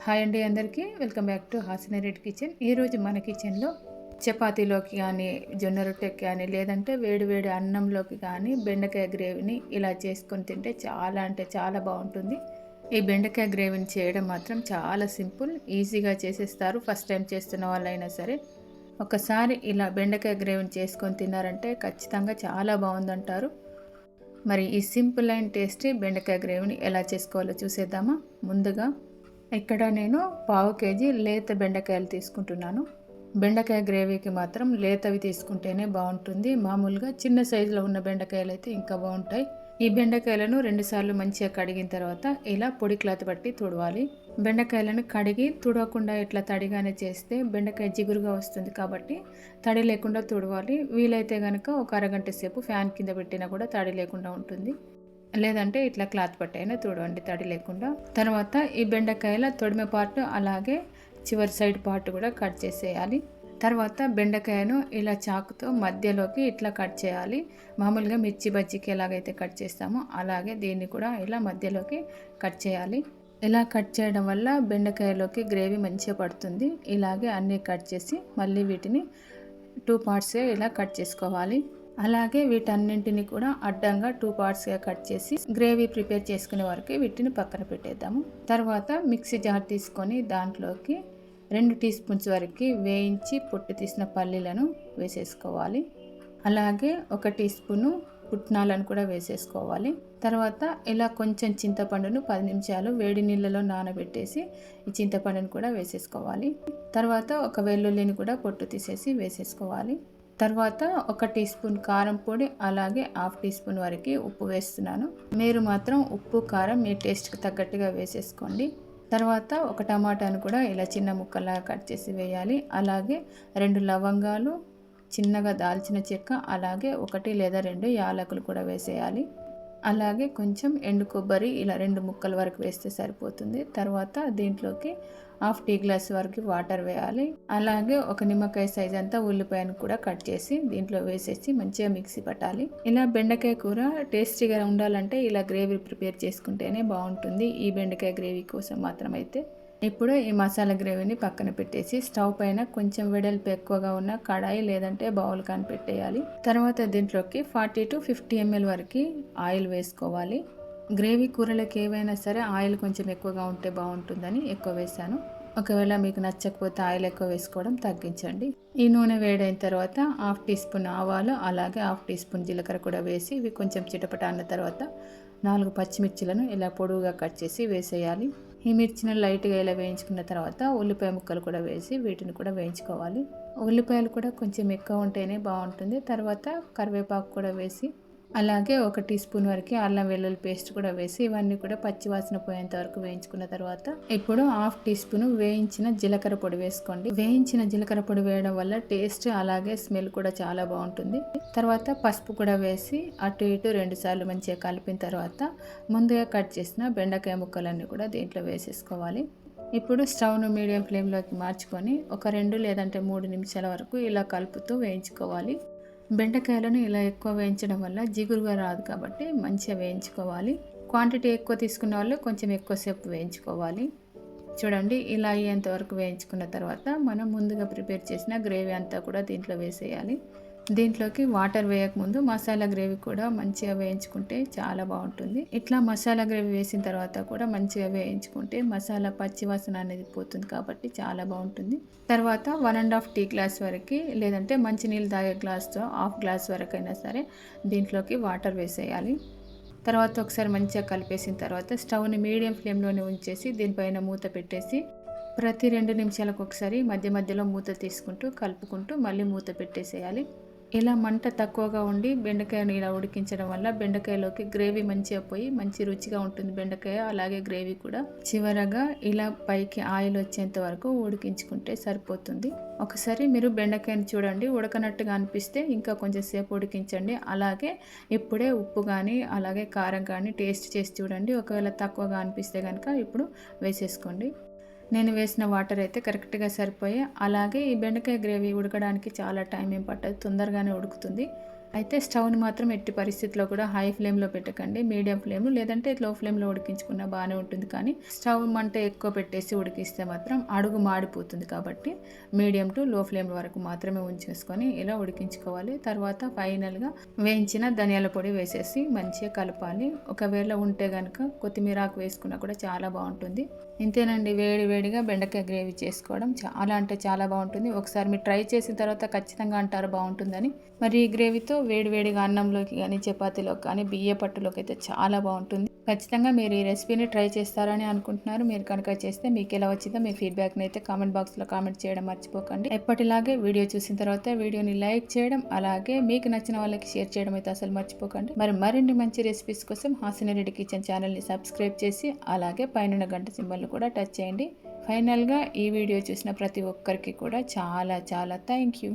Hi అండి అందరికీ welcome back to Hasini Reddy kitchen. ఈరోజు మన కిచెన్లో చపాతీలోకి కానీ జొన్న రొట్టెకి కానీ లేదంటే వేడి వేడి అన్నంలోకి కానీ బెండకాయ గ్రేవీని ఇలా చేసుకొని తింటే చాలా అంటే చాలా బాగుంటుంది. ఈ బెండకాయ గ్రేవీని చేయడం మాత్రం చాలా సింపుల్, ఈజీగా చేసేస్తారు. ఫస్ట్ టైం చేస్తున్న వాళ్ళైనా సరే ఒకసారి ఇలా బెండకాయ గ్రేవీని చేసుకొని తిన్నారంటే ఖచ్చితంగా చాలా బాగుందంటారు. మరి ఈ సింపుల్ అండ్ టేస్టీ బెండకాయ గ్రేవీని ఎలా చేసుకోవాలో చూసేద్దామా. ముందుగా ఇక్కడ నేను 1/2 కేజీ లేత బెండకాయలు తీసుకుంటున్నాను. బెండకాయ గ్రేవీకి మాత్రం లేతవి తీసుకుంటేనే బాగుంటుంది. మామూలుగా చిన్న సైజులో ఉన్న బెండకాయలు అయితే ఇంకా బాగుంటాయి. ఈ బెండకాయలను 2 సార్లు మంచిగా కడిగిన తర్వాత ఇలా పొడి క్లాత్ పట్టి తుడవాలి. బెండకాయలను కడిగి తుడవకుండా ఇట్లా తడిగానే చేస్తే బెండకాయ జిగురుగా వస్తుంది, కాబట్టి తడి లేకుండా తుడవాలి. వీలైతే కనుక ఒక అరగంట సేపు ఫ్యాన్ కింద పెట్టినా కూడా తడి లేకుండా ఉంటుంది. లేదంటే ఇట్లా క్లాత్ పట్టైనా తుడవండి తడి లేకుండా. తర్వాత ఈ బెండకాయల తొడిమె పార్ట్ అలాగే చివరి సైడ్ పార్ట్ కూడా కట్ చేసేయాలి. తర్వాత బెండకాయను ఇలా చాకుతో మధ్యలోకి ఇట్లా కట్ చేయాలి. మామూలుగా మిర్చి బజ్జీకి ఎలాగైతే కట్ చేస్తామో అలాగే దీన్ని కూడా ఇలా మధ్యలోకి కట్ చేయాలి. ఇలా కట్ చేయడం వల్ల బెండకాయలోకి గ్రేవీ మంచిగా పడుతుంది. ఇలాగే అన్నీ కట్ చేసి మళ్ళీ వీటిని 2 పార్ట్స్గా ఇలా కట్ చేసుకోవాలి. అలాగే వీటన్నింటిని కూడా అడ్డంగా 2 పార్ట్స్గా కట్ చేసి గ్రేవీ ప్రిపేర్ చేసుకునే వరకు వీటిని పక్కన పెట్టేద్దాము. తర్వాత మిక్సీ జార్ తీసుకొని దాంట్లోకి 2 టీ స్పూన్స్ వరకు వేయించి పొట్టు తీసిన పల్లీలను వేసేసుకోవాలి. అలాగే 1 టీ స్పూను పుట్నాలను కూడా వేసేసుకోవాలి. తర్వాత ఇలా కొంచెం చింతపండును 10 నిమిషాలు వేడి నీళ్ళలో నానబెట్టేసి ఈ చింతపండును కూడా వేసేసుకోవాలి. తర్వాత ఒక వెల్లుల్లిని కూడా పొట్టు తీసేసి వేసేసుకోవాలి. తర్వాత 1 టీ స్పూన్ కారం పొడి అలాగే 1/2 టీ స్పూన్ వరకు ఉప్పు వేస్తున్నాను. మీరు మాత్రం ఉప్పు కారం మీ టేస్ట్కి తగ్గట్టుగా వేసేసుకోండి. తర్వాత 1 టమాటాను కూడా ఇలా చిన్న ముక్కలాగా కట్ చేసి వేయాలి. అలాగే 2 లవంగాలు, చిన్నగా దాల్చిన చెక్క, అలాగే 1 లేదా 2 యాలకులు కూడా వేసేయాలి. అలాగే కొంచెం ఎండు కొబ్బరి ఇలా 2 ముక్కల వరకు వేస్తే సరిపోతుంది. తర్వాత దీంట్లోకి 1/2 టీ గ్లాస్ వరకు వాటర్ వేయాలి. అలాగే 1 నిమ్మకాయ సైజ్ అంతా ఉల్లిపాయను కూడా కట్ చేసి దీంట్లో వేసేసి మంచిగా మిక్సీ పట్టాలి. ఇలా బెండకాయ కూర టేస్టీగా ఉండాలంటే ఇలా గ్రేవీ ప్రిపేర్ చేసుకుంటేనే బాగుంటుంది. ఈ బెండకాయ గ్రేవీ కోసం మాత్రం అయితే ఇప్పుడు ఈ మసాలా గ్రేవీని పక్కన పెట్టేసి స్టవ్ పైన కొంచెం వెడల్పు ఎక్కువగా ఉన్న కడాయి లేదంటే బౌల్ కానీ పెట్టేయాలి. తర్వాత దీంట్లోకి 40 to 50 ml వరకు ఆయిల్ వేసుకోవాలి. గ్రేవీ కూరలకు ఏవైనా సరే ఆయిల్ కొంచెం ఎక్కువగా ఉంటే బాగుంటుందని ఎక్కువ వేసాను. ఒకవేళ మీకు నచ్చకపోతే ఆయిల్ ఎక్కువ వేసుకోవడం తగ్గించండి. ఈ నూనె వేడైన తర్వాత 1/2 టీ స్పూన్ ఆవాలు అలాగే 1/2 టీ స్పూన్ జీలకర్ర కూడా వేసి ఇవి కొంచెం చిటపట అన్న తర్వాత 4 పచ్చిమిర్చిలను ఇలా పొడవుగా కట్ చేసి వేసేయాలి. ఈ మిర్చిని లైట్గా ఇలా వేయించుకున్న తర్వాత ఉల్లిపాయ ముక్కలు కూడా వేసి వీటిని కూడా వేయించుకోవాలి. ఉల్లిపాయలు కూడా కొంచెం ఎక్కువ ఉంటేనే బాగుంటుంది. తర్వాత కరివేపాకు కూడా వేసి అలాగే 1 టీ స్పూన్ వరకు అల్లం వెల్లుల్లి పేస్ట్ కూడా వేసి ఇవన్నీ కూడా పచ్చివాసన పోయేంత వరకు వేయించుకున్న తర్వాత ఇప్పుడు 1/2 టీ స్పూన్ వేయించిన జీలకర్ర పొడి వేసుకోండి. వేయించిన జీలకర్ర పొడి వేయడం వల్ల టేస్ట్ అలాగే స్మెల్ కూడా చాలా బాగుంటుంది. తర్వాత పసుపు కూడా వేసి అటు ఇటు 2 సార్లు మంచిగా కలిపిన తర్వాత ముందుగా కట్ చేసిన బెండకాయ ముక్కలన్నీ కూడా దీంట్లో వేసేసుకోవాలి. ఇప్పుడు స్టవ్ను మీడియం ఫ్లేమ్లోకి మార్చుకొని ఒక 2 లేదంటే 3 నిమిషాల వరకు ఇలా కలుపుతూ వేయించుకోవాలి. బెండకాయలను ఇలా ఎక్కువ వేయించడం వల్ల జిగురుగా రాదు, కాబట్టి మంచిగా వేయించుకోవాలి. క్వాంటిటీ ఎక్కువ తీసుకున్న వాళ్ళు కొంచెం ఎక్కువసేపు వేయించుకోవాలి. చూడండి, ఇలా అయ్యేంత వరకు వేయించుకున్న తర్వాత మనం ముందుగా ప్రిపేర్ చేసిన గ్రేవీ అంతా కూడా దీంట్లో వేసేయాలి. దీంట్లోకి వాటర్ వేయకముందు మసాలా గ్రేవీ కూడా మంచిగా వేయించుకుంటే చాలా బాగుంటుంది. ఇట్లా మసాలా గ్రేవీ వేసిన తర్వాత కూడా మంచిగా వేయించుకుంటే మసాలా పచ్చివాసన అనేది పోతుంది, కాబట్టి చాలా బాగుంటుంది. తర్వాత 1.5 టీ గ్లాస్ వరకు లేదంటే మంచినీళ్ళు తాగే గ్లాస్తో 1/2 గ్లాస్ వరకు అయినా సరే దీంట్లోకి వాటర్ వేసేయాలి. తర్వాత ఒకసారి మంచిగా కలిపేసిన తర్వాత స్టవ్ని మీడియం ఫ్లేమ్లోనే ఉంచేసి దీనిపైన మూత పెట్టేసి ప్రతి 2 నిమిషాలకు ఒకసారి మధ్య మధ్యలో మూత తీసుకుంటూ కలుపుకుంటూ మళ్ళీ మూత పెట్టేసేయాలి. ఇలా మంట తక్కువగా ఉండి బెండకాయను ఇలా ఉడికించడం వల్ల బెండకాయలోకి గ్రేవీ మంచిగా పోయి మంచి రుచిగా ఉంటుంది బెండకాయ, అలాగే గ్రేవీ కూడా. చివరగా ఇలా పైకి ఆయిల్ వచ్చేంత వరకు ఉడికించుకుంటే సరిపోతుంది. ఒకసారి మీరు బెండకాయని చూడండి, ఉడకనట్టుగా అనిపిస్తే ఇంకా కొంచెం సేపు ఉడికించండి. అలాగే ఇప్పుడే ఉప్పు కానీ అలాగే కారం కానీ టేస్ట్ చేసి చూడండి. ఒకవేళ తక్కువగా అనిపిస్తే కనుక ఇప్పుడు వేసేసుకోండి. నేను వేసిన వాటర్ అయితే కరెక్ట్గా సరిపోయాయి. అలాగే ఈ బెండకాయ గ్రేవీ ఉడకడానికి చాలా టైం ఏం పట్టదు, తొందరగానే ఉడుకుతుంది. అయితే స్టవ్ని మాత్రం ఎట్టి పరిస్థితిలో కూడా హై ఫ్లేమ్లో పెట్టకండి, మీడియం ఫ్లేమ్ లేదంటే లో ఫ్లేమ్లో ఉడికించుకున్నా బాగానే ఉంటుంది. కానీ స్టవ్ మంట ఎక్కువ పెట్టేసి ఉడికిస్తే మాత్రం అడుగు మాడిపోతుంది. కాబట్టి మీడియం టు లో ఫ్లేమ్ వరకు మాత్రమే ఉంచేసుకొని ఇలా ఉడికించుకోవాలి. తర్వాత ఫైనల్గా వేయించిన ధనియాల పొడి వేసేసి మంచిగా కలపాలి. ఒకవేళ ఉంటే కనుక కొత్తిమీర ఆకు వేసుకున్నా కూడా చాలా బాగుంటుంది. ఇంతేనండి, వేడి వేడిగా బెండకాయ గ్రేవీ చేసుకోవడం చాలా అంటే చాలా బాగుంటుంది. ఒకసారి మీరు ట్రై చేసిన తర్వాత ఖచ్చితంగా అంటారు బాగుంటుందని. మరి ఈ గ్రేవీతో వేడివేడిగా అన్నంలోకి కానీ చపాతీలోకి కానీ బియ్య పట్టులోకి అయితే చాలా బాగుంటుంది. ఖచ్చితంగా మీరు ఈ రెసిపీని ట్రై చేస్తారని అనుకుంటున్నారు. మీరు కనుక చేస్తే మీకు ఎలా వచ్చిందో మీ ఫీడ్బ్యాక్ని అయితే కామెంట్ బాక్స్లో కామెంట్ చేయడం మర్చిపోకండి. ఎప్పటిలాగే వీడియో చూసిన తర్వాత వీడియోని లైక్ చేయడం, అలాగే మీకు నచ్చిన వాళ్ళకి షేర్ చేయడం అయితే అసలు మర్చిపోకండి. మరిన్ని మంచి రెసిపీస్ కోసం హాసిని రెడ్డి కిచెన్ ఛానల్ని సబ్స్క్రైబ్ చేసి అలాగే పైన గంట సింబల్ కూడా టచ్ చేయండి. ఫైనల్గా ఈ వీడియో చూసిన ప్రతి ఒక్కరికి కూడా చాలా చాలా థ్యాంక్ యూ.